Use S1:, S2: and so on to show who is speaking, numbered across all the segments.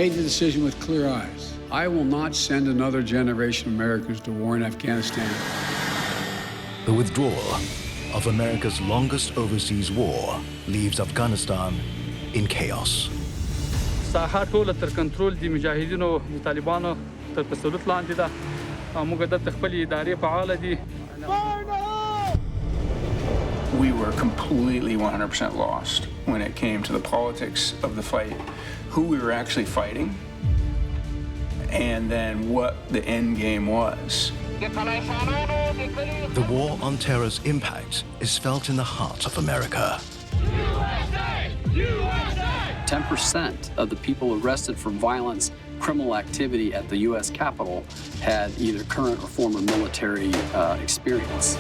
S1: made the decision with clear eyes. I will not send another generation of Americans to war in Afghanistan.
S2: The withdrawal of America's longest overseas war leaves Afghanistan in chaos.
S3: ساحه ټوله تر کنټرول د مجاهدینو د طالبانو تر تسلط لاندې ده او موږ د خپل ادارې فعال دي.
S4: We were completely 100% lost when it came to the politics of the fight, who we were actually fighting, and then what the end game was.
S2: The war on terror's impact is felt in the heart of America.
S5: USA! USA! 10% of the people arrested for violence, criminal activity at the U.S. Capitol had either current or former military experience.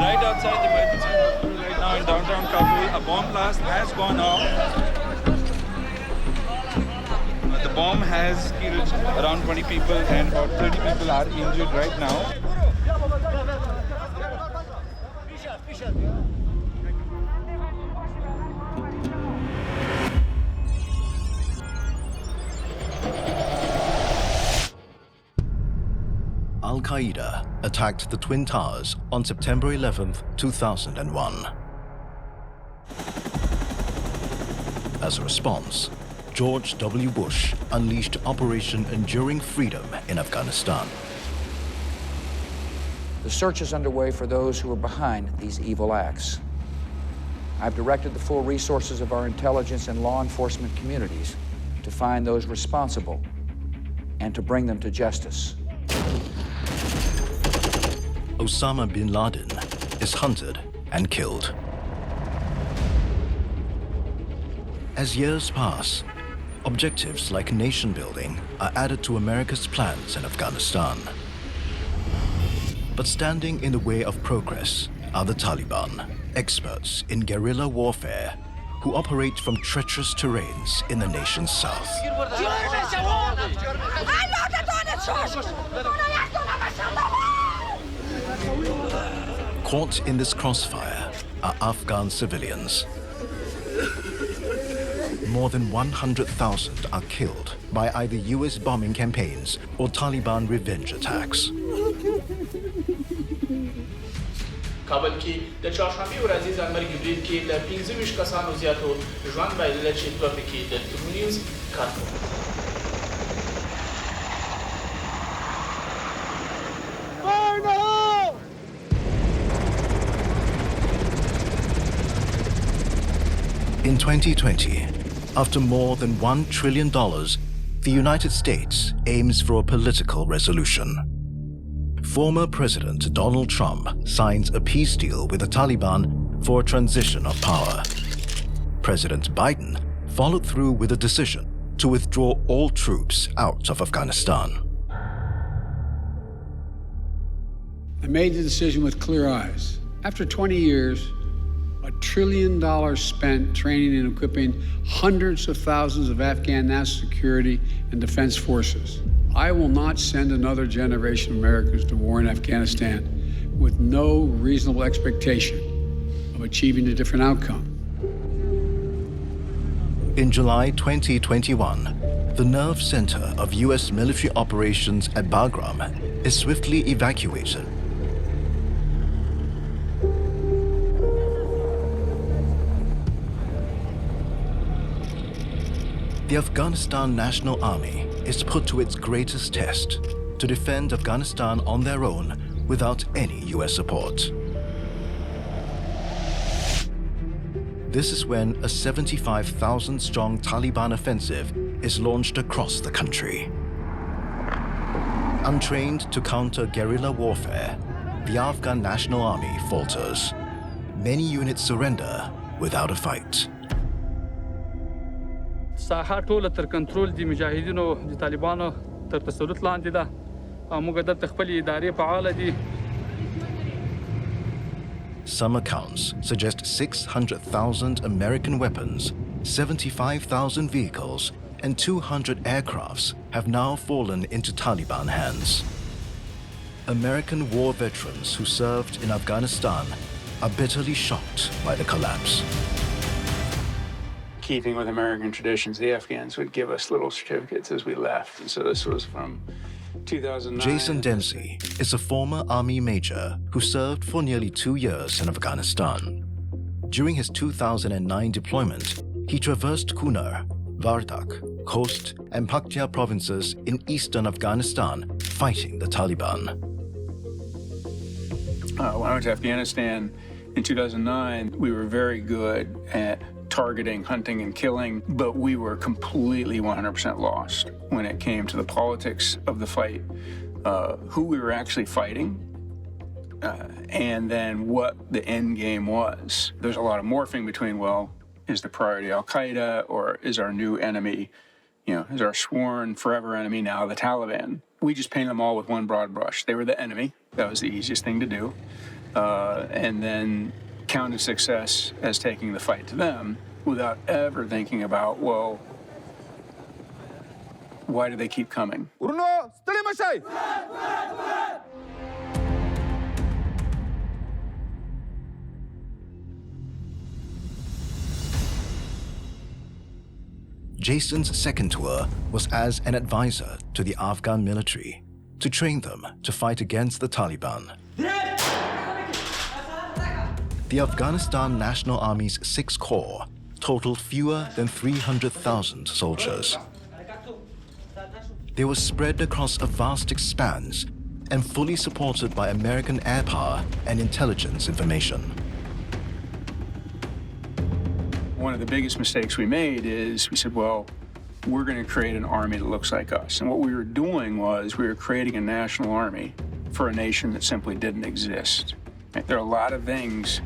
S6: Right outside the emergency hospital right now in downtown Kabul, a bomb blast has gone off. The bomb has killed around 20 people and about 30 people are injured right now.
S2: Al-Qaeda attacked the Twin Towers on September 11, 2001. As a response, George W. Bush unleashed Operation Enduring Freedom in Afghanistan.
S7: The search is underway for those who are behind these evil acts. I've directed the full resources of our intelligence and law enforcement communities to find those responsible and to bring them to justice.
S2: Osama bin Laden is hunted and killed. As years pass, objectives like nation building are added to America's plans in Afghanistan. But standing in the way of progress are the Taliban, experts in guerrilla warfare who operate from treacherous terrains in the nation's south. Caught in this crossfire are Afghan civilians. More than 100,000 are killed by either US bombing campaigns or Taliban revenge attacks.
S8: کابل کې د چهارشنبه ورځې ځانمرګي برید کې له 25 کسانو زیاتو ژوند بایلل چې دوه پکې د ترمنیوز کار کوي.
S2: In 2020, after more than $1 trillion, the United States aims for a political resolution. Former President Donald Trump signs a peace deal with the Taliban for a transition of power. President Biden followed through with a decision to withdraw all troops out of Afghanistan.
S1: I made the decision with clear eyes. After 20 years, $1 trillion spent training and equipping hundreds of thousands of Afghan national security and defense forces. I will not send another generation of Americans to war in Afghanistan with no reasonable expectation of achieving a different outcome.
S2: In July 2021, the nerve center of US military operations at Bagram is swiftly evacuated. The Afghanistan National Army is put to its greatest test to defend Afghanistan on their own without any US support. This is when a 75,000-strong Taliban offensive is launched across the country. Untrained to counter guerrilla warfare, the Afghan National Army falters. Many units surrender without a fight.
S3: ساحه ټوله تر کنټرول د مجاهدینو د طالبانو تر تسلط لاندې ده او موږ دلته خپل ادارې فعال دي.
S2: Some accounts suggest 600,000 American weapons, 75,000 vehicles, and 200 aircrafts have now fallen into Taliban hands. American war veterans who served in Afghanistan are bitterly shocked by the collapse.
S4: Keeping with American traditions, the Afghans would give us little certificates as we left. And so this was from 2009.
S2: Jason Dempsey is a former Army major who served for nearly 2 years in Afghanistan. During his 2009 deployment, he traversed Kunar, Wardak, Khost, and Paktia provinces in eastern Afghanistan, fighting the Taliban.
S4: When I went to Afghanistan in 2009, we were very good at targeting, hunting, and killing, but we were completely 100% lost when it came to the politics of the fight, who we were actually fighting, and then what the end game was. There's a lot of morphing between, well, is the priority Al-Qaeda, or is our new enemy, is our sworn forever enemy now the Taliban? We just painted them all with one broad brush. They were the enemy. That was the easiest thing to do. And then counted success as taking the fight to them without ever thinking about, well, why do they keep coming?
S2: Jason's second tour was as an advisor to the Afghan military to train them to fight against the Taliban. The Afghanistan National Army's 6th Corps totaled fewer than 300,000 soldiers. They were spread across a vast expanse and fully supported by American air power and intelligence information.
S4: One of the biggest mistakes we made is we said, well, we're going to create an army that looks like us. And what we were doing was we were creating a national army for a nation that simply didn't exist. There are a lot of things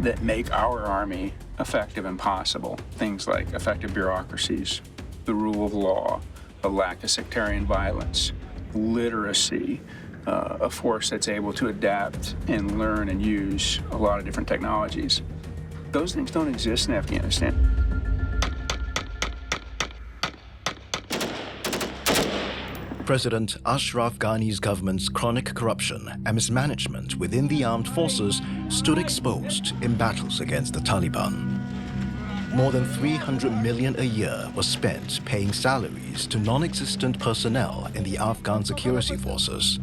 S4: that make our army effective and possible. Things like effective bureaucracies, the rule of law, a lack of sectarian violence, literacy, a force that's able to adapt and learn and use a lot of different technologies. Those things don't exist in Afghanistan.
S2: President Ashraf Ghani's government's chronic corruption and mismanagement within the armed forces stood exposed in battles against the Taliban. More than $300 million a year was spent paying salaries to non-existent personnel in the Afghan security forces.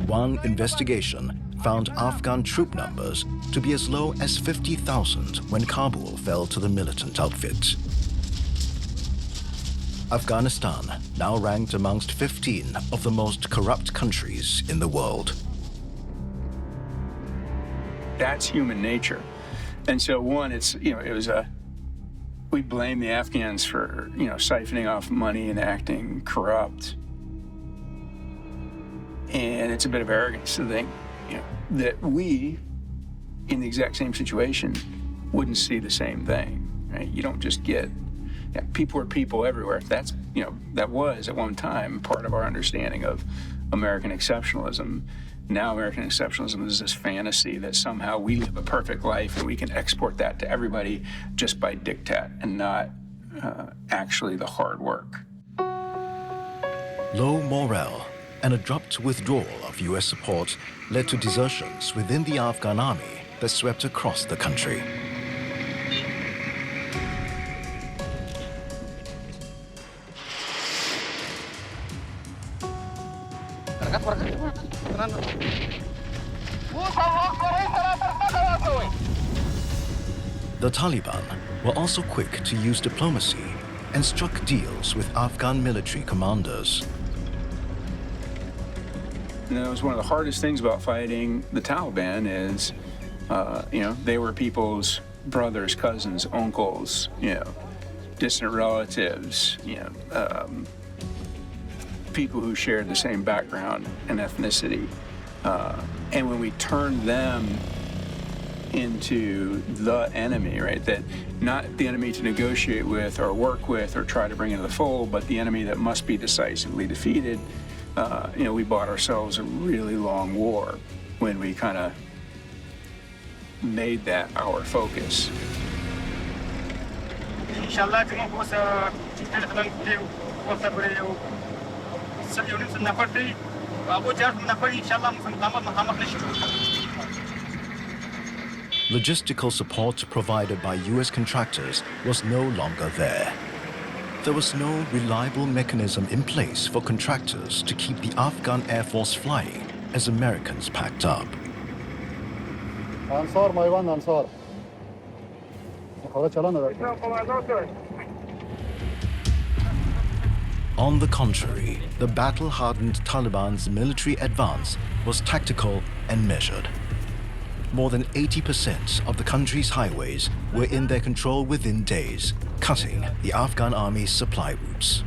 S2: One investigation found Afghan troop numbers to be as low as 50,000 when Kabul fell to the militant outfit. Afghanistan now ranked amongst 15 of the most corrupt countries in the world.
S4: That's human nature. And so one, we blame the Afghans for, siphoning off money and acting corrupt. And it's a bit of arrogance to think, that we, in the exact same situation, wouldn't see the same thing, right? You don't just get, people are people everywhere. That was at one time part of our understanding of American exceptionalism. Now American exceptionalism is this fantasy that somehow we live a perfect life and we can export that to everybody just by diktat and not actually the hard work.
S2: Low morale and abrupt withdrawal of US support led to desertions within the Afghan army that swept across the country. The Taliban were also quick to use diplomacy and struck deals with Afghan military commanders.
S4: And that was one of the hardest things about fighting the Taliban is, they were people's brothers, cousins, uncles, distant relatives, people who shared the same background and ethnicity. And when we turned them into the enemy, right, that not the enemy to negotiate with or work with or try to bring into the fold, but the enemy that must be decisively defeated, we bought ourselves a really long war when we kind of made that our focus.
S2: Logistical support provided by US contractors was no longer there. There was no reliable mechanism in place for contractors to keep the Afghan Air Force flying as Americans packed up. On the contrary, the battle-hardened Taliban's military advance was tactical and measured. More than 80% of the country's highways were in their control within days, cutting the Afghan army's supply routes.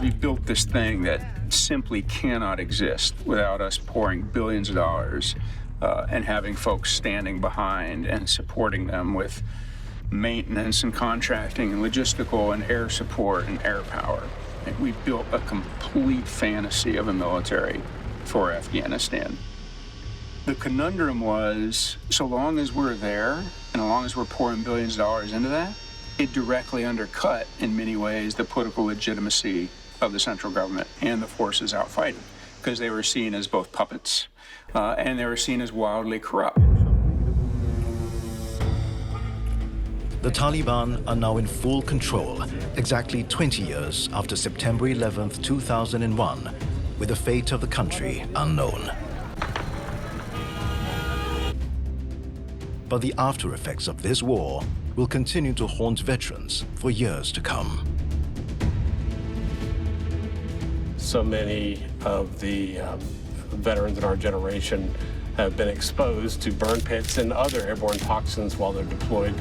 S4: We built this thing that simply cannot exist without us pouring billions of dollars and having folks standing behind and supporting them with maintenance and contracting and logistical and air support and air power. And we built a complete fantasy of a military for Afghanistan. The conundrum was, so long as we're there and as long as we're pouring billions of dollars into that, it directly undercut, in many ways, the political legitimacy of the central government and the forces out fighting, because they were seen as both puppets and they were seen as wildly corrupt.
S2: The Taliban are now in full control, exactly 20 years after September 11, 2001, with the fate of the country unknown. But the after effects of this war will continue to haunt veterans for years to come.
S9: So many of the veterans in our generation have been exposed to burn pits and other airborne toxins while they're deployed.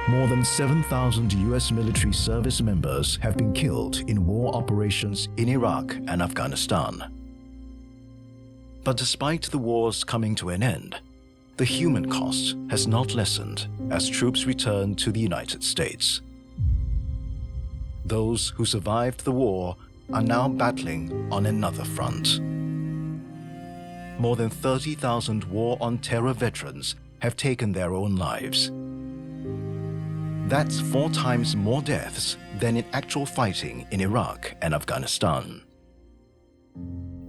S2: More than 7,000 US military service members have been killed in war operations in Iraq and Afghanistan. But despite the wars coming to an end, the human cost has not lessened as troops return to the United States. Those who survived the war are now battling on another front. More than 30,000 war on terror veterans have taken their own lives. That's 4 times more deaths than in actual fighting in Iraq and Afghanistan.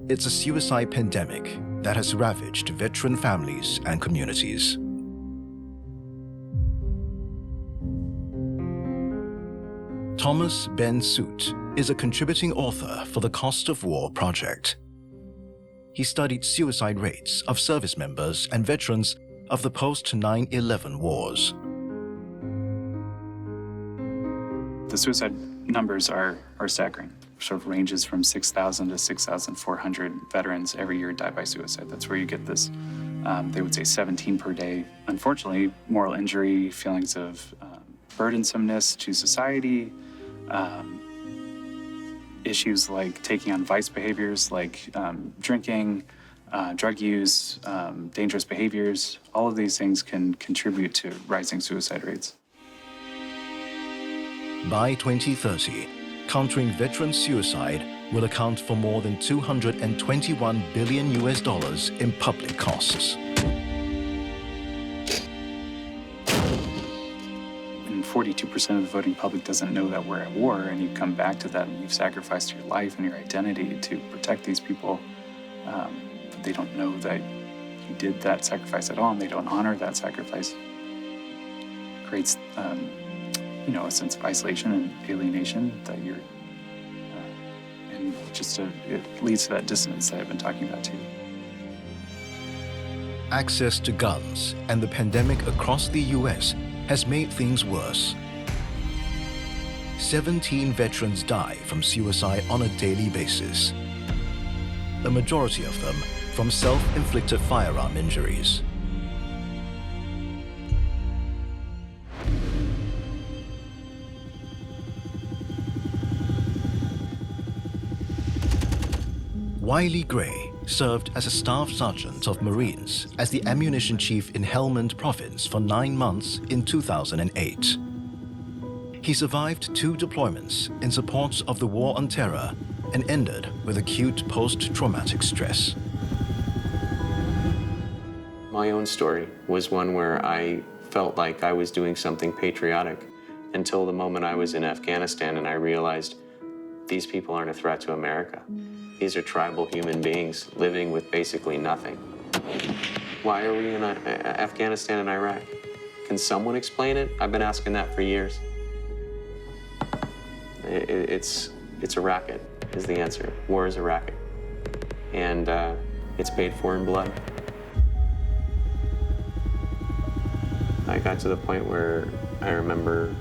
S2: It's a suicide pandemic that has ravaged veteran families and communities. Thomas Ben-Soot is a contributing author for the Cost of War project. He studied suicide rates of service members and veterans of the post-9/11 wars.
S10: The suicide numbers are staggering. Sort of ranges from 6,000 to 6,400 veterans every year die by suicide. That's where you get this, they would say 17 per day. Unfortunately, moral injury, feelings of burdensomeness to society, issues like taking on vice behaviors like drinking, drug use, dangerous behaviors, all of these things can contribute to rising suicide rates.
S2: By 2030, countering veteran suicide will account for more than $221 billion in public costs.
S10: When 42% of the voting public doesn't know that we're at war, and you come back to that and you've sacrificed your life and your identity to protect these people, but they don't know that you did that sacrifice at all, and they don't honor that sacrifice, creates, a sense of isolation and alienation that you're, and it leads to that dissonance that I've been talking about too.
S2: Access to guns and the pandemic across the US has made things worse. 17 veterans die from suicide on a daily basis. A majority of them from self-inflicted firearm injuries. Wiley Gray served as a staff sergeant of Marines as the ammunition chief in Helmand Province for 9 months in 2008. He survived 2 deployments in support of the War on Terror and ended with acute post-traumatic stress.
S11: My own story was one where I felt like I was doing something patriotic until the moment I was in Afghanistan and I realized these people aren't a threat to America. These are tribal human beings living with basically nothing. Why are we in Afghanistan and Iraq? Can someone explain it? I've been asking that for years. It's a racket, is the answer. War is a racket. And it's paid for in blood. I got to the point where I remember,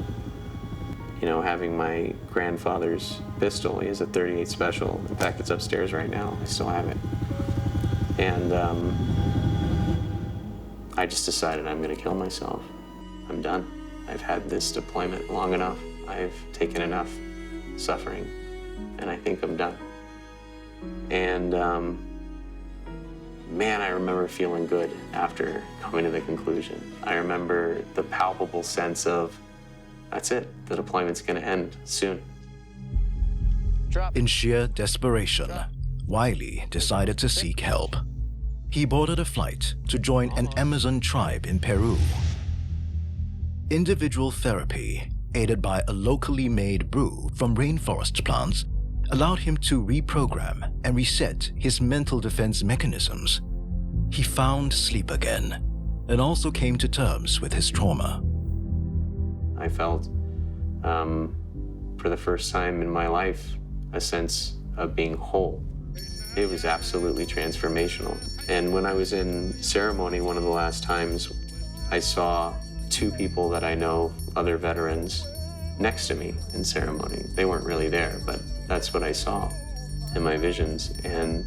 S11: having my grandfather's pistol. He has a .38 Special. In fact, it's upstairs right now. I still have it. And I just decided I'm going to kill myself. I'm done. I've had this deployment long enough. I've taken enough suffering, and I think I'm done. And man, I remember feeling good after coming to the conclusion. I remember the palpable sense of, that's it, the deployment's gonna end soon.
S2: In sheer desperation, Wiley decided to seek help. He boarded a flight to join an Amazon tribe in Peru. Individual therapy, aided by a locally made brew from rainforest plants, allowed him to reprogram and reset his mental defense mechanisms. He found sleep again and also came to terms with his trauma.
S11: I felt, for the first time in my life, a sense of being whole. It was absolutely transformational. And when I was in ceremony one of the last times, I saw 2 people that I know, other veterans, next to me in ceremony. They weren't really there, but that's what I saw in my visions. And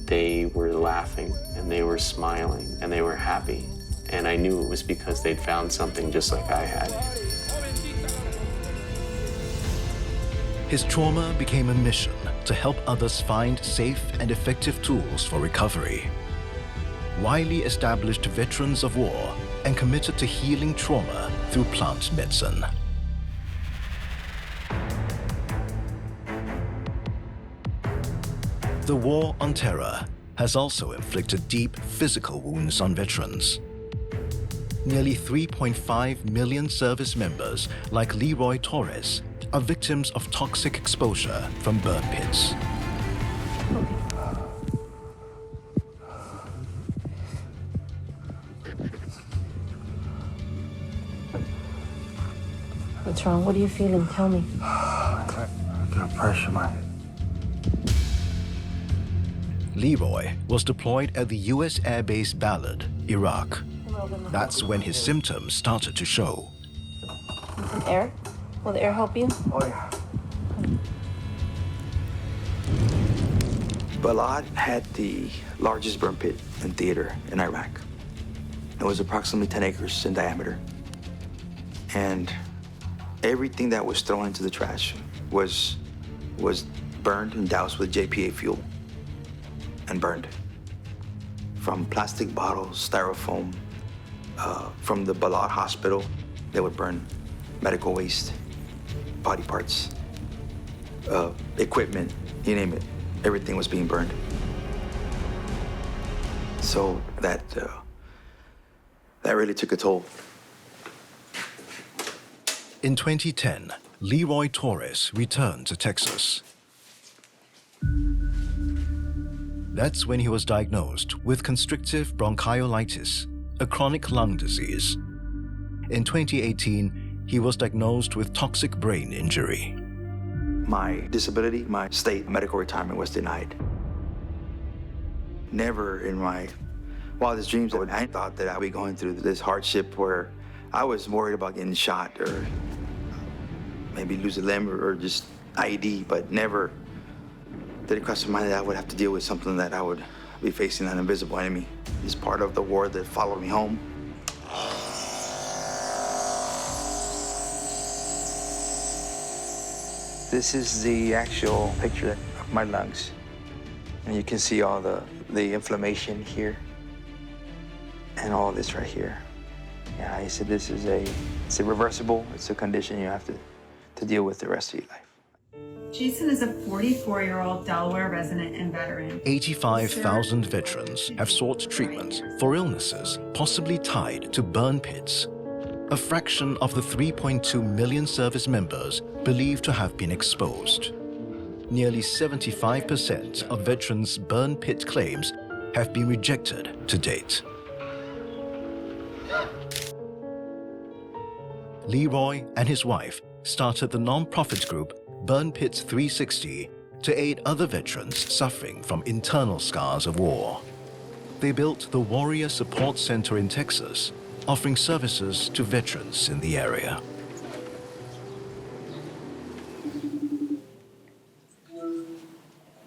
S11: they were laughing, and they were smiling, and they were happy. And I knew it was because they'd found something just like I had.
S2: His trauma became a mission to help others find safe and effective tools for recovery. Wiley established Veterans of War and committed to healing trauma through plant medicine. The War on Terror has also inflicted deep physical wounds on veterans. Nearly 3.5 million service members, like Leroy Torres, are victims of toxic exposure from burn pits.
S12: What's wrong? What are you feeling? Tell me.
S13: I got pressure in my head.
S2: Leroy was deployed at the US Air Base Balad, Iraq. That's when his symptoms started to show.
S12: Some air? Will the air help you?
S13: Oh, yeah. Balad had the largest burn pit and theater in Iraq. It was approximately 10 acres in diameter. And everything that was thrown into the trash was burned and doused with JPA fuel and burned. From plastic bottles, styrofoam, from the Balad hospital, they would burn medical waste, body parts, equipment, you name it. Everything was being burned. So that really took a toll.
S2: In 2010, Leroy Torres returned to Texas. That's when he was diagnosed with constrictive bronchiolitis, a chronic lung disease. In 2018, he was diagnosed with toxic brain injury.
S13: My disability, my state medical retirement was denied. Never in my wildest dreams would I thought that I'd be going through this hardship where I was worried about getting shot or maybe lose a limb or just IED, but never did it cross my mind that I would have to deal with something that I would be facing an invisible enemy. It's part of the war that followed me home. This is the actual picture of my lungs. And you can see all the inflammation here and all this right here. Yeah, I said this is it's irreversible. It's a condition you have to deal with the rest of your life.
S14: Jason is a 44-year-old Delaware resident and veteran.
S2: 85,000 veterans have sought treatment for illnesses possibly tied to burn pits. A fraction of the 3.2 million service members believed to have been exposed. Nearly 75% of veterans' burn pit claims have been rejected to date. Leroy and his wife started the non-profit group Burn Pit 360 to aid other veterans suffering from internal scars of war. They built the Warrior Support Center in Texas, offering services to veterans in the area.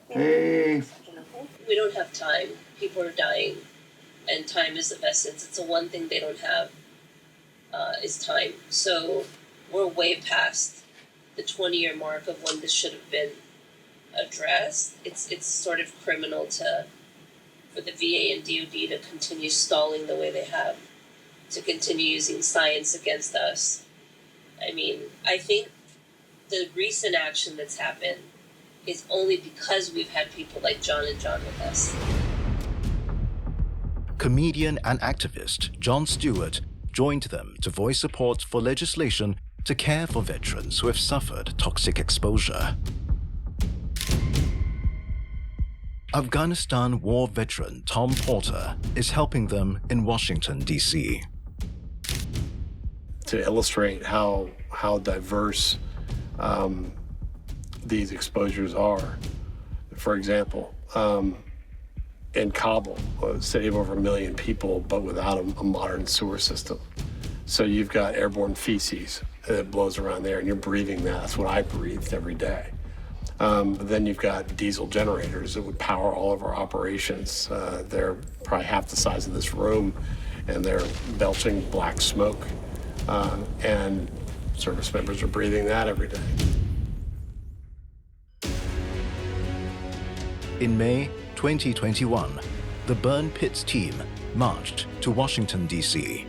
S13: Hey.
S15: We don't have time. People are dying, and time is of essence. It's the one thing they don't have is time. So we're way past the 20-year mark of when this should have been addressed. It's sort of criminal for the VA and DoD to continue stalling the way they have, to continue using science against us. I mean, I think the recent action that's happened is only because we've had people like John and John with us.
S2: Comedian and activist Jon Stewart joined them to voice support for legislation to care for veterans who have suffered toxic exposure. Afghanistan war veteran Tom Porter is helping them in Washington, D.C.
S9: To illustrate how diverse these exposures are. For example, in Kabul, a city of over 1 million people, but without a modern sewer system. So you've got airborne feces that blows around there, and you're breathing that. That's what I breathed every day. But then you've got diesel generators that would power all of our operations. They're probably half the size of this room, and they're belching black smoke. And service members are breathing that every day.
S2: In May 2021, the Burn Pits team marched to Washington, D.C.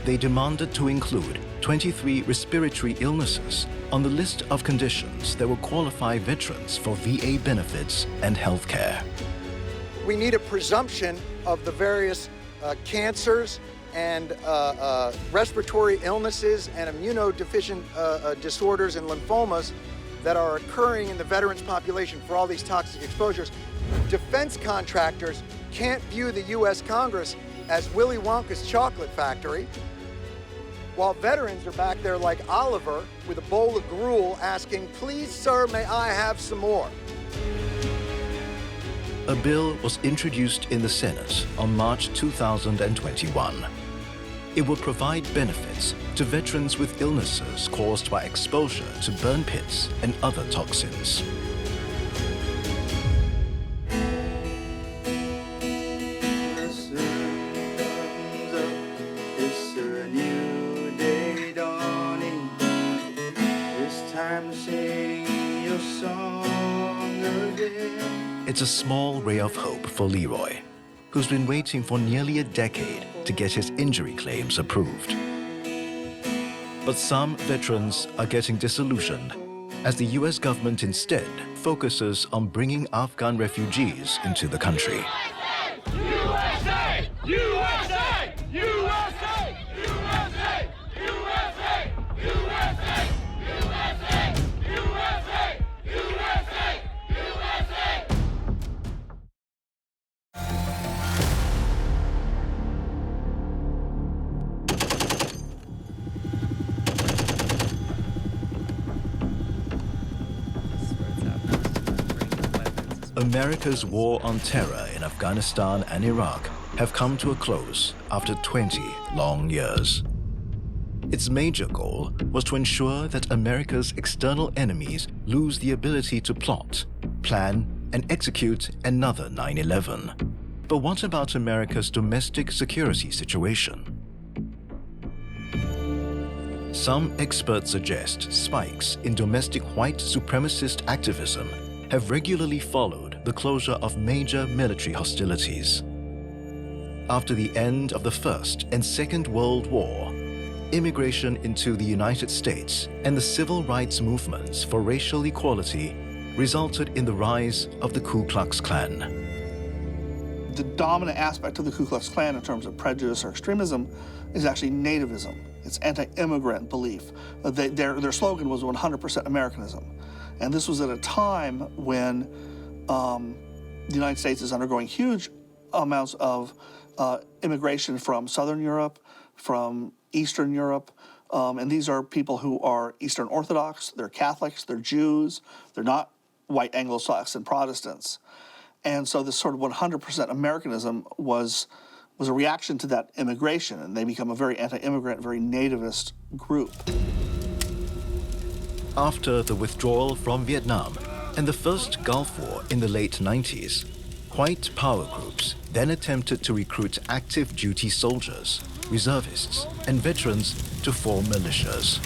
S2: They demanded to include 23 respiratory illnesses on the list of conditions that will qualify veterans for VA benefits and health care.
S16: We need a presumption of the various cancers and respiratory illnesses and immunodeficient disorders and lymphomas that are occurring in the veterans population for all these toxic exposures. Defense contractors can't view the U.S. Congress as Willy Wonka's chocolate factory, while veterans are back there like Oliver with a bowl of gruel asking, "Please, sir, may I have some more?"
S2: A bill was introduced in the Senate on March 2021. It will provide benefits to veterans with illnesses caused by exposure to burn pits and other toxins. It's a small ray of hope for Leroy, who's been waiting for nearly a decade to get his injury claims approved. But some veterans are getting disillusioned as the US government instead focuses on bringing Afghan refugees into the country.
S17: USA! USA! USA!
S2: America's war on terror in Afghanistan and Iraq have come to a close after 20 long years. Its major goal was to ensure that America's external enemies lose the ability to plot, plan, and execute another 9/11. But what about America's domestic security situation? Some experts suggest spikes in domestic white supremacist activism have regularly followed the closure of major military hostilities. After the end of the First and Second World War, immigration into the United States and the civil rights movements for racial equality resulted in the rise of the Ku Klux Klan.
S18: The dominant aspect of the Ku Klux Klan in terms of prejudice or extremism is actually nativism. It's anti-immigrant belief. Their slogan was 100% Americanism. And this was at a time when the United States is undergoing huge amounts of immigration from Southern Europe, from Eastern Europe, and these are people who are Eastern Orthodox, they're Catholics, they're Jews, they're not white Anglo-Saxon Protestants. And so this sort of 100% Americanism was a reaction to that immigration, and they become a very anti-immigrant, very nativist group.
S2: After the withdrawal from Vietnam and the first Gulf War in the late 90s, white power groups then attempted to recruit active duty soldiers, reservists, and veterans to form militias.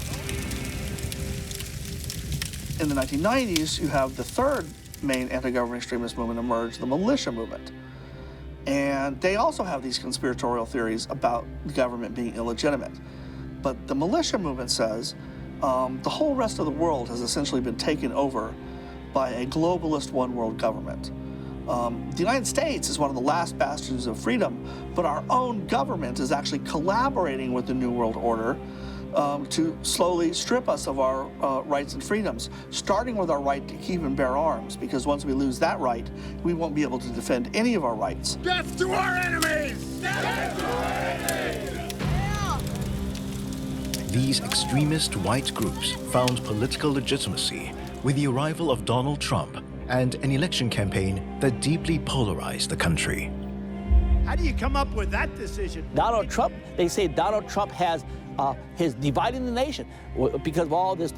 S18: In the 1990s, you have the third main anti-government extremist movement emerge, the militia movement. And they also have these conspiratorial theories about the government being illegitimate. But the militia movement says the whole rest of the world has essentially been taken over by a globalist one-world government. The United States is one of the last bastions of freedom, but our own government is actually collaborating with the New World Order to slowly strip us of our rights and freedoms, starting with our right to keep and bear arms, because once we lose that right, we won't be able to defend any of our rights.
S17: Death to our enemies! Death to our enemies!
S2: These extremist white groups found political legitimacy with the arrival of Donald Trump and an election campaign that deeply polarized the country.
S19: How do you come up with that decision?
S20: Donald Trump, they say Donald Trump has his dividing the nation because of all this.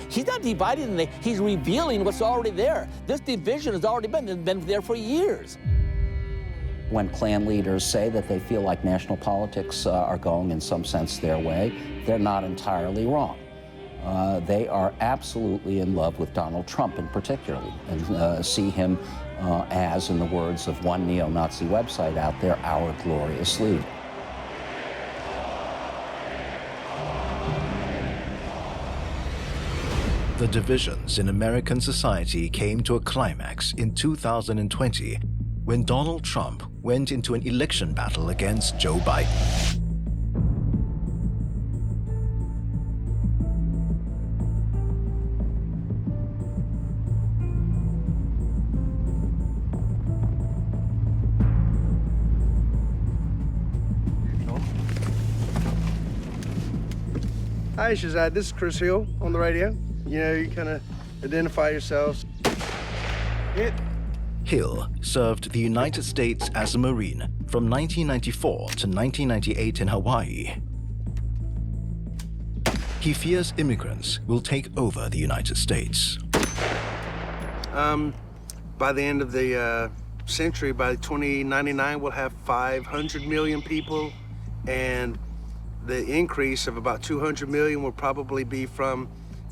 S20: He's not dividing the nation, he's revealing what's already there. This division has already been there for years.
S21: When Klan leaders say that they feel like national politics are going in some sense their way, they're not entirely wrong. They are absolutely in love with Donald Trump in particular, and see him as, in the words of one neo-Nazi website out there, our glorious leader.
S2: The divisions in American society came to a climax in 2020 when Donald Trump went into an election battle against Joe Biden.
S22: Hi, Shazad. This is Chris Hill on the radio. You know, you kind of identify yourselves.
S2: Hill served the United States as a Marine from 1994 to 1998 in Hawaii. He fears immigrants will take over the United States.
S22: By the end of the century, by 2099, we'll have 500 million people, and the increase of about 200 million will probably be from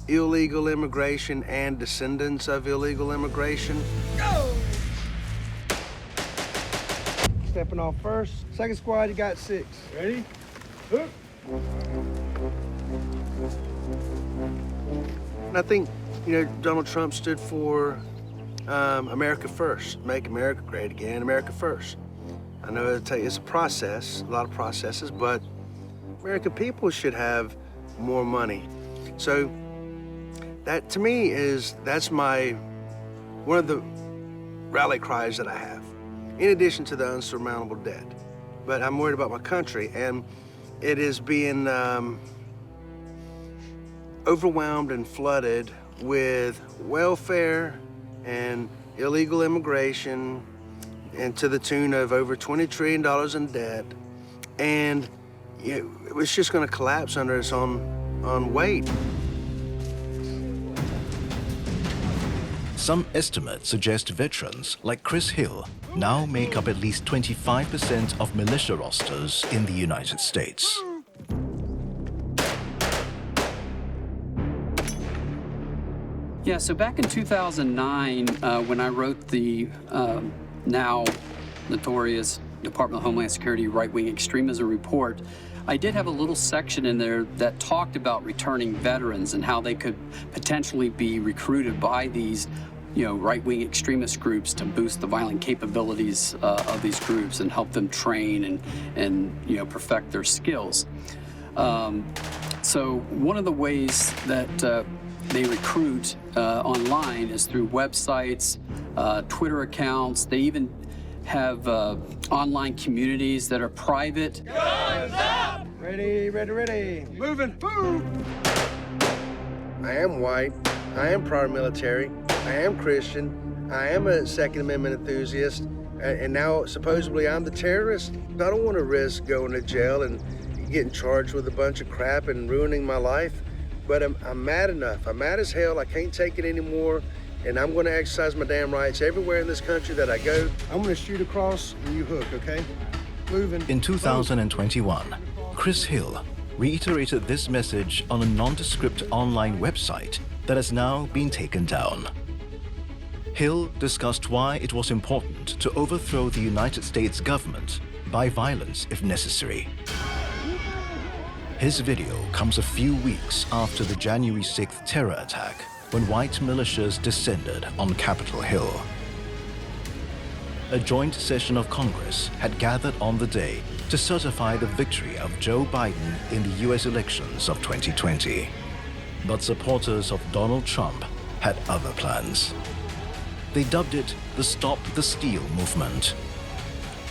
S22: illegal immigration and descendants of illegal immigration. Go! Stepping off first. Second squad, you got 6. Ready? Hook. And I think, you know, Donald Trump stood for America first. Make America great again, America first. I know it's a process, a lot of processes, but American people should have more money. So that, to me, that's one of the rally cries that I have, in addition to the unsurmountable debt. But I'm worried about my country, and it is being overwhelmed and flooded with welfare and illegal immigration, and to the tune of over $20 trillion in debt. And it was just going to collapse under its own weight.
S2: Some estimates suggest veterans like Chris Hill now make up at least 25% of militia rosters in the United States.
S5: Yeah, so back in 2009, when I wrote the now notorious Department of Homeland Security right-wing extremism report, I did have a little section in there that talked about returning veterans and how they could potentially be recruited by these, right-wing extremist groups to boost the violent capabilities of these groups and help them train and perfect their skills. So one of the ways that they recruit online is through websites, Twitter accounts. They even have online communities that are private.
S22: Guns up! Ready, ready, ready. Moving, move! I am white. I am prior military. I am Christian. I am a Second Amendment enthusiast. And now, supposedly, I'm the terrorist. I don't want to risk going to jail and getting charged with a bunch of crap and ruining my life. But I'm mad enough. I'm mad as hell. I can't take it anymore. And I'm going to exercise my damn rights everywhere in this country that I go. I'm going to shoot across and you hook, okay? Moving.
S2: In 2021, Chris Hill reiterated this message on a nondescript online website that has now been taken down. Hill discussed why it was important to overthrow the United States government by violence if necessary. His video comes a few weeks after the January 6th terror attack, when white militias descended on Capitol Hill. A joint session of Congress had gathered on the day to certify the victory of Joe Biden in the US elections of 2020. But supporters of Donald Trump had other plans. They dubbed it the Stop the Steal movement.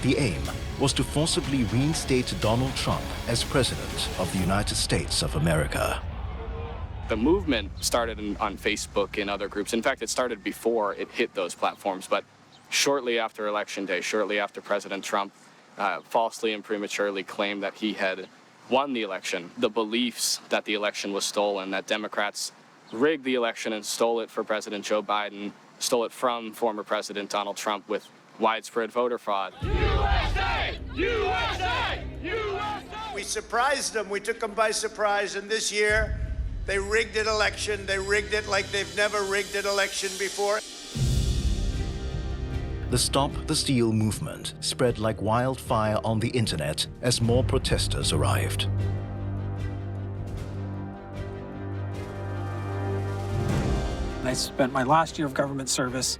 S2: The aim was to forcibly reinstate Donald Trump as president of the United States of America.
S6: The movement started on Facebook and other groups. In fact, it started before it hit those platforms, but shortly after Election Day, shortly after President Trump falsely and prematurely claimed that he had won the election, the beliefs that the election was stolen, that Democrats rigged the election and stole it for President Joe Biden, stole it from former President Donald Trump with widespread voter fraud.
S17: USA! USA! USA!
S19: We surprised them. We took them by surprise. And this year, they rigged an election. They rigged it like they've never rigged an election before.
S2: The Stop the Steal movement spread like wildfire on the internet as more protesters arrived.
S23: I spent my last year of government service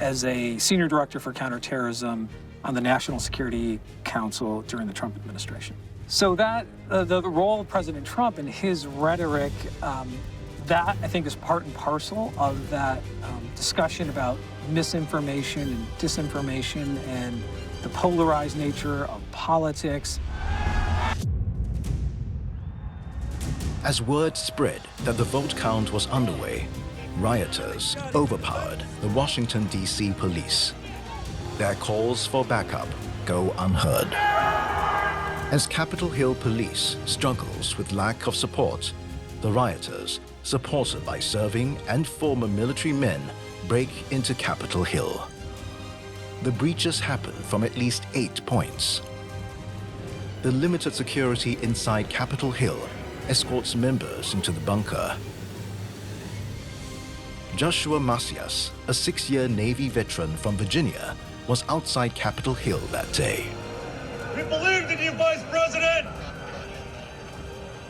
S23: as a senior director for counterterrorism on the National Security Council during the Trump administration. So that the role of President Trump and his rhetoric, that I think is part and parcel of that discussion about misinformation and disinformation and the polarized nature of politics.
S2: As word spread that the vote count was underway, rioters overpowered the Washington, D.C. police. Their calls for backup go unheard. As Capitol Hill police struggles with lack of support, the rioters, supported by serving and former military men, break into Capitol Hill. The breaches happen from at least 8 points. The limited security inside Capitol Hill escorts members into the bunker. Joshua Macias, a 6-year Navy veteran from Virginia, was outside Capitol Hill that day.
S17: We believed in you, Vice President.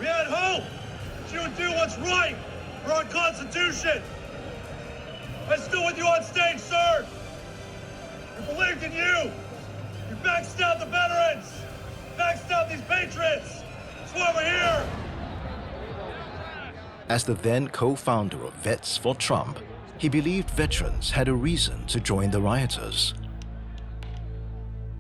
S17: We had hope that you would do what's right for our Constitution. I stood with you on stage, sir. We believed in you. You maxed out the veterans, maxed out these patriots. That's why we're here.
S2: As the then co-founder of Vets for Trump, he believed veterans had a reason to join the rioters.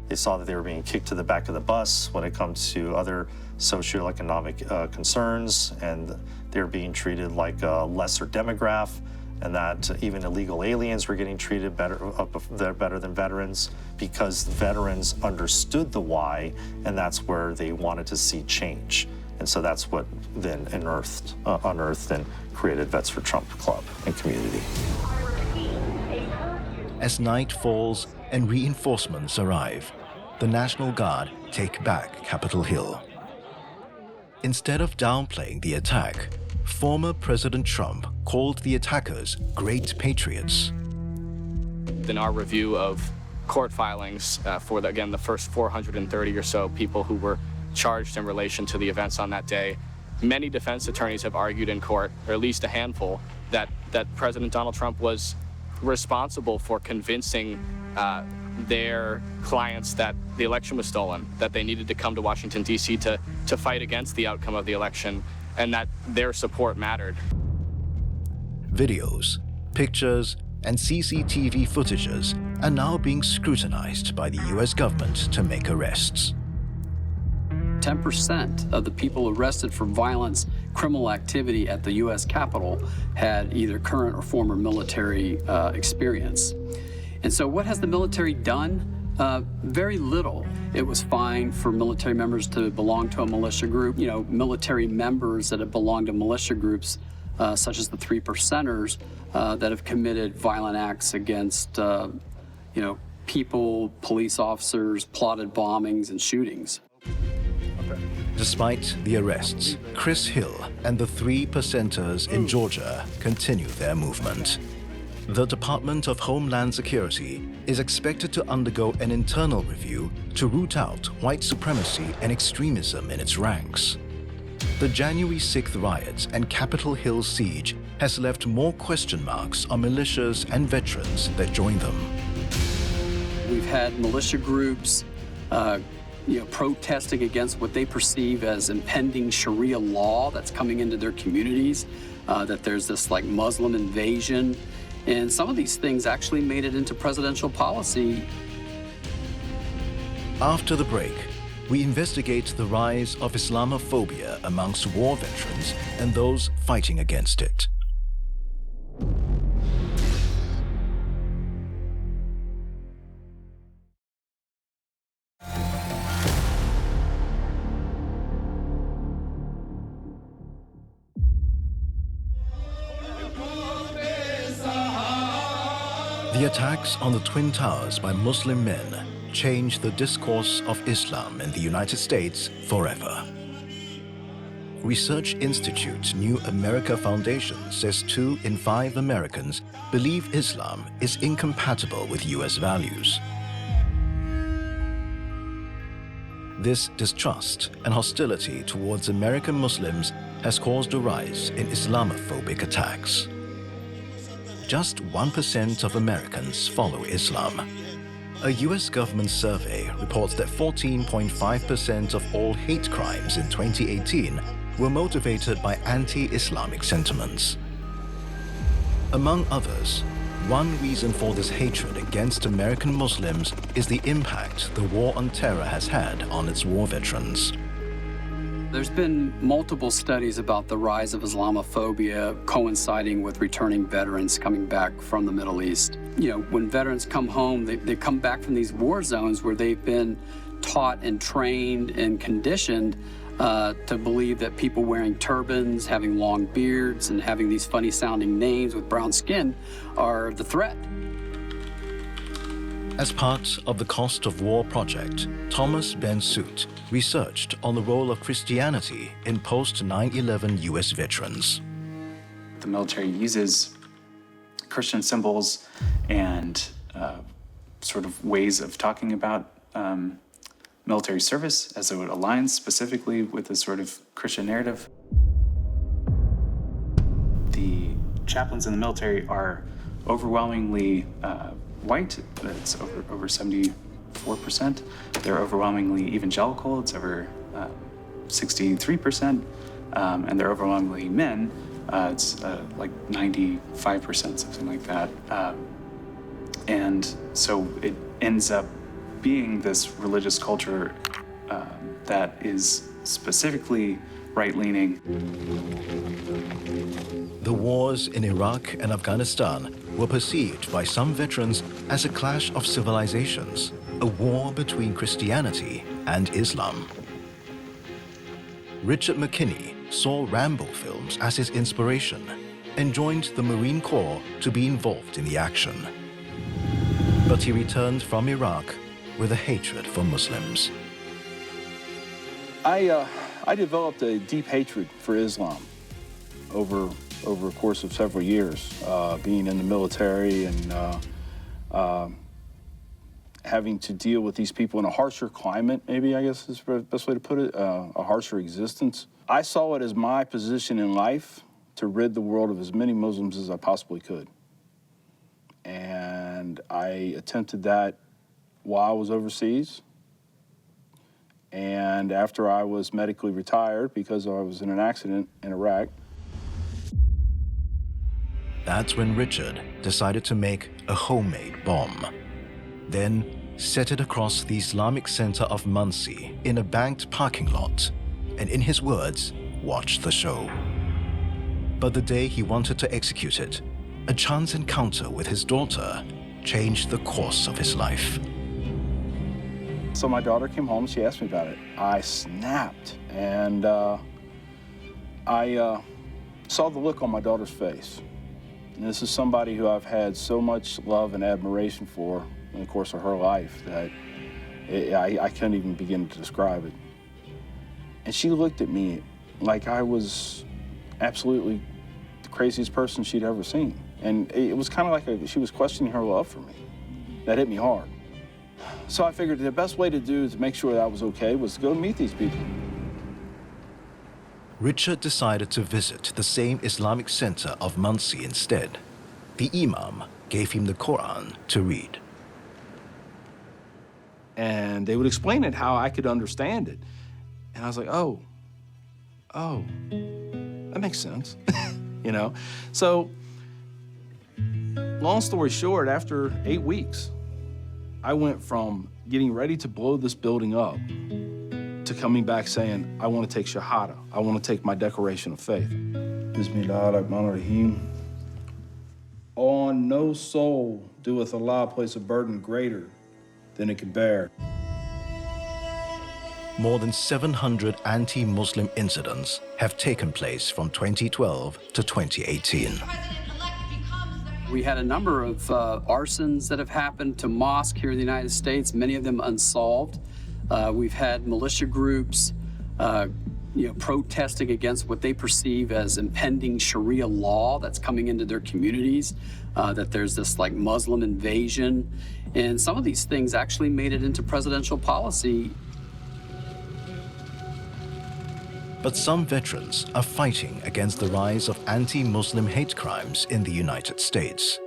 S24: They saw that they were being kicked to the back of the bus when it comes to other socioeconomic concerns, and they're being treated like a lesser demographic and that even illegal aliens were getting treated better than veterans because veterans understood the why, and that's where they wanted to see change. And so that's what then unearthed and created Vets for Trump Club and community.
S2: As night falls and reinforcements arrive, the National Guard take back Capitol Hill. Instead of downplaying the attack, former President Trump called the attackers great patriots.
S6: In our review of court filings for, the first 430 or so people who were charged in relation to the events on that day, many defense attorneys have argued in court, or at least a handful, that President Donald Trump was responsible for convincing their clients that the election was stolen, that they needed to come to Washington, D.C. to fight against the outcome of the election, and that their support mattered.
S2: Videos, pictures, and CCTV footages are now being scrutinized by the U.S. government to make arrests.
S5: 10% of the people arrested for violence, criminal activity at the U.S. Capitol had either current or former military experience. And so what has the military done? Very little. It was fine for military members to belong to a militia group. You know, military members that have belonged to militia groups, such as the 3 Percenters, that have committed violent acts against, people, police officers, plotted bombings and shootings.
S2: Despite the arrests, Chris Hill and the 3 Percenters in Georgia continue their movement. The Department of Homeland Security is expected to undergo an internal review to root out white supremacy and extremism in its ranks. The January 6th riots and Capitol Hill siege has left more question marks on militias and veterans that join them.
S5: We've had militia groups protesting against what they perceive as impending Sharia law that's coming into their communities, that there's this Muslim invasion. And some of these things actually made it into presidential policy.
S2: After the break, we investigate the rise of Islamophobia amongst war veterans and those fighting against it. The attacks on the Twin Towers by Muslim men changed the discourse of Islam in the United States forever. Research Institute New America Foundation says 2 in 5 Americans believe Islam is incompatible with U.S. values. This distrust and hostility towards American Muslims has caused a rise in Islamophobic attacks. Just 1% of Americans follow Islam. A U.S. government survey reports that 14.5% of all hate crimes in 2018 were motivated by anti-Islamic sentiments. Among others, one reason for this hatred against American Muslims is the impact the war on terror has had on its war veterans.
S5: There's been multiple studies about the rise of Islamophobia coinciding with returning veterans coming back from the Middle East. You know, when veterans come home, they come back from these war zones where they've been taught and trained and conditioned to believe that people wearing turbans, having long beards, and having these funny-sounding names with brown skin are the threat.
S2: As part of the Cost of War project, Thomas Ben-Soot researched on the role of Christianity in post-9/11 U.S. veterans.
S10: The military uses Christian symbols and sort of ways of talking about military service as though it aligns specifically with the sort of Christian narrative. The chaplains in the military are overwhelmingly white. It's over 74%. They're overwhelmingly evangelical. It's over 63%. And they're overwhelmingly men. It's like 95%, something like that. And so it ends up being this religious culture that is specifically right-leaning.
S2: The wars in Iraq and Afghanistan were perceived by some veterans as a clash of civilizations, a war between Christianity and Islam. Richard McKinney saw Rambo films as his inspiration and joined the Marine Corps to be involved in the action. But he returned from Iraq with a hatred for Muslims.
S1: I developed a deep hatred for Islam over a course of several years, being in the military and having to deal with these people in a harsher climate, maybe, I guess is the best way to put it, a harsher existence. I saw it as my position in life to rid the world of as many Muslims as I possibly could. And I attempted that while I was overseas. And after I was medically retired because I was in an accident in Iraq.
S2: That's when Richard decided to make a homemade bomb. Then set it across the Islamic Center of Muncie in a banked parking lot, and in his words, watch the show. But the day he wanted to execute it, a chance encounter with his daughter changed the course of his life.
S1: So my daughter came home, she asked me about it. I snapped, and I saw the look on my daughter's face. And this is somebody who I've had so much love and admiration for in the course of her life that I can't even begin to describe it. And she looked at me like I was absolutely the craziest person she'd ever seen. And it was kind of like she was questioning her love for me. That hit me hard. So I figured the best way to do to make sure that I was okay was to go meet these people.
S2: Richard decided to visit the same Islamic Center of Muncie instead. The Imam gave him the Quran to read.
S1: And they would explain it how I could understand it. And I was like, oh, that makes sense, you know? So, long story short, after 8 weeks, I went from getting ready to blow this building up to coming back saying, I want to take Shahada. I want to take my declaration of faith. Bismillah ar-Rahman ar-Rahim. On no soul doeth Allah place a burden greater than it can bear.
S2: More than 700 anti-Muslim incidents have taken place from 2012 to 2018.
S5: We had a number of arsons that have happened to mosques here in the United States, many of them unsolved. We've had militia groups protesting against what they perceive as impending Sharia law that's coming into their communities, that there's this like Muslim invasion. And some of these things actually made it into presidential policy.
S2: But some veterans are fighting against the rise of anti-Muslim hate crimes in the United States.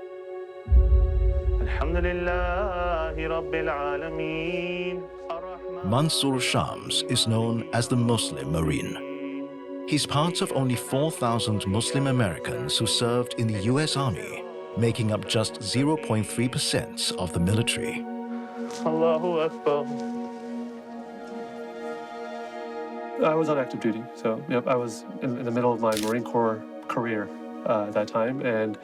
S2: Mansour Shams is known as the Muslim Marine. He's part of only 4,000 Muslim Americans who served in the U.S. Army, making up just 0.3% of the military.
S9: Allahu Akbar. I was on active duty, so I was in the middle of my Marine Corps career at that time, and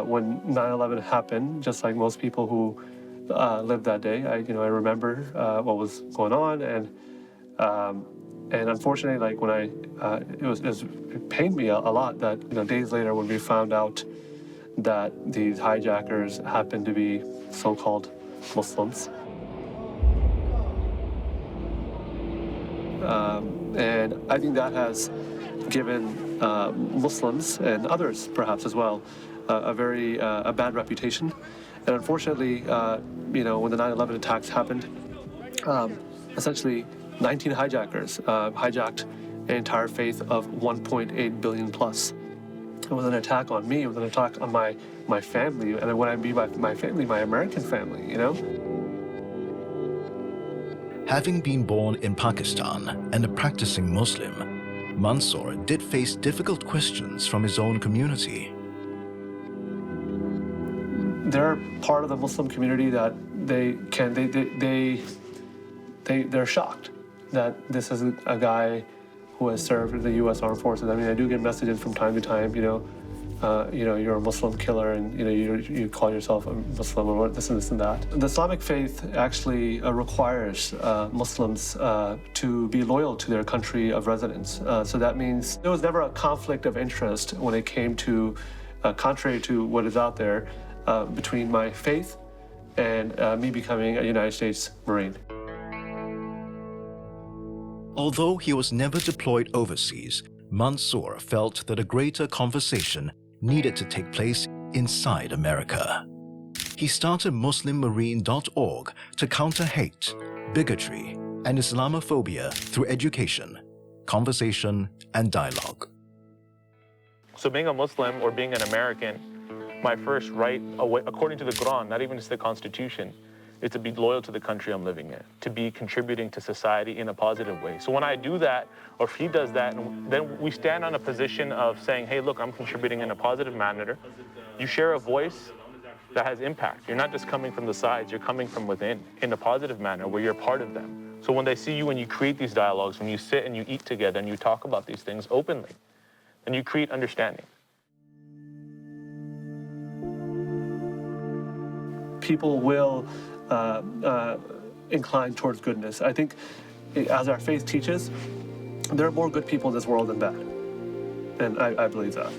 S9: when 9/11 happened, just like most people who lived that day, I remember what was going on, and unfortunately, like when it pained me a lot that days later when we found out that these hijackers happened to be so-called Muslims. And I think that has given Muslims and others perhaps as well a very bad reputation. And unfortunately, when the 9/11 attacks happened, essentially 19 hijackers hijacked an entire faith of 1.8 billion plus. It was an attack on me, it was an attack on my family, and when I mean by my family, my American family,
S2: Having been born in Pakistan and a practicing Muslim, Mansour did face difficult questions from his own community.
S9: They're part of the Muslim community that they're shocked that this is a guy who has served in the U.S. Armed Forces. I mean, I do get messages from time to time, you're a Muslim killer, and you call yourself a Muslim or this and that. The Islamic faith actually requires Muslims to be loyal to their country of residence. So that means there was never a conflict of interest when it came to, contrary to what is out there, between my faith and me becoming a United States Marine.
S2: Although he was never deployed overseas, Mansour felt that a greater conversation needed to take place inside America. He started MuslimMarine.org to counter hate, bigotry, and Islamophobia through education, conversation, and dialogue.
S3: So being a Muslim or being an American, my first right, according to the Quran, not even just the Constitution, is to be loyal to the country I'm living in, to be contributing to society in a positive way. So when I do that, or if he does that, then we stand on a position of saying, hey, look, I'm contributing in a positive manner. You share a voice that has impact. You're not just coming from the sides, you're coming from within in a positive manner where you're part of them. So when they see you and you create these dialogues, when you sit and you eat together and you talk about these things openly, then you create understanding.
S9: People will incline towards goodness. I think as our faith teaches, there are more good people in this world than bad. And I believe that.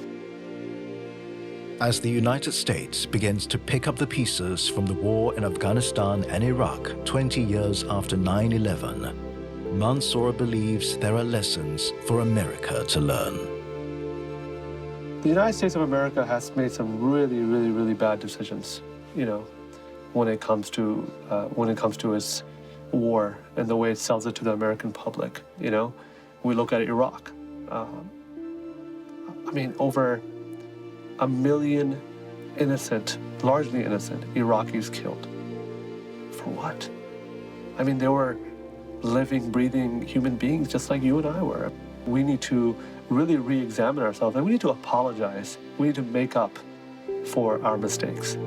S2: As the United States begins to pick up the pieces from the war in Afghanistan and Iraq 20 years after 9/11, Mansour believes there are lessons for America to learn.
S9: The United States of America has made some really, really, really bad decisions, when it comes to its war and the way it sells it to the American public. We look at Iraq. Over 1 million innocent, largely innocent Iraqis killed. For what? They were living, breathing human beings just like you and I were. We need to really re-examine ourselves, and we need to apologize. We need to make up for our mistakes.